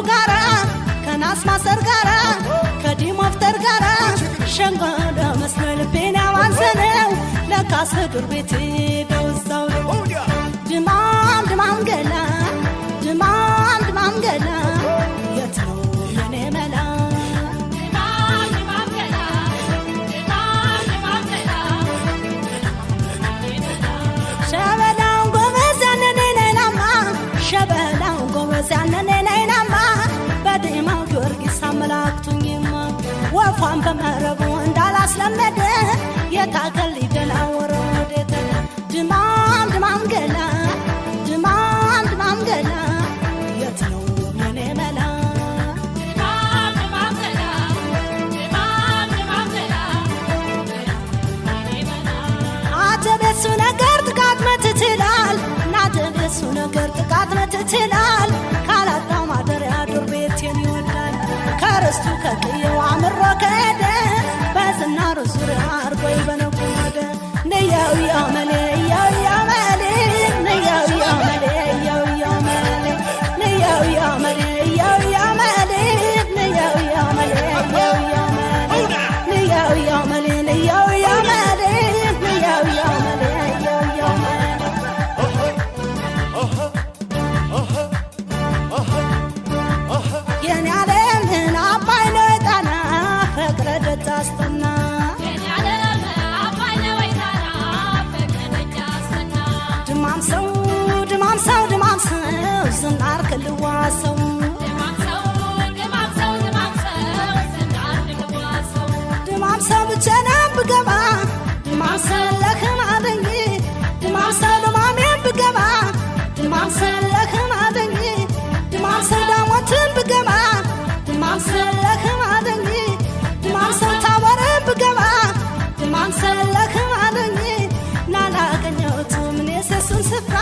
ጋራ ከናስ ማሰር ጋራ ከዲሞፍተር ጋራ ሸንጎደ መስመል ቤና ዋንሰነው ለካስ ዱር ቤት ደውዛው ድማም ድማም ገላ ድማም ድማም ገላ የትው የኔ መላ ሸበላው ጎበዝ ያነኔናማ ሸበላው ጎበዝ ያነኔናማ በዲማው ጊዮርጊስ አመላክቱኝማ ወፏን በመረቡ እንዳላስለመደ የታገል ይደናወረ ወደተ ድማም ድማም ገላ ድማም ድማም ገላ የት ነው የኔ መላ ድማም ድማም ገላ ድማም ድማም ገላ የኔ መላ አተበሱ ነገር ጥቃት መትትላል ናተበሱ ነገር ጥቃት መትትላል ካላጣው ማደሪያ ዱር ቤቴን ይወዳል ከርስቱ ከቅየው አምሮ ከሄደ በዝናሩ ዙሪያ አርጎ ይበነቆደ ነያው ያመለ ያው ያመለ ነያው ያመለ ያው ያመለ ነያው ያመለ ያው ያመለ ነያው ያመለ ያው ያመለ ነያው ያመለ ያው ያመለ ነያው ያመለ ያው ያመለ የኔ ዓለምን አባይ ነው ጣና ፍቅረ ደታስተና የኔ ዓለም አባይ ነው ጣና ፍቅረ ደታስተና ድማም ሰው ድማም ሰው ድማም ሰው ዝናር ክልዋሰው ድማም ሰው ድማም ሰው ድማም ሰው ዝናር ክልዋሰው ድማም ሰው ብቻና ብገባ ድማም ሰው ለከም አደኝ ድማም ሰው ድማም ብገባ ድማም ሰው ለከም አደኝ ድማም ሰው ዳሞትን ብገባ ድማም ሰው ለከም አደኝ ድማም ሰው ታወረ ብገባ ድማም ሰው ለከም አደኝ ናላገኘሁት ምን የሰሱን ስፍራ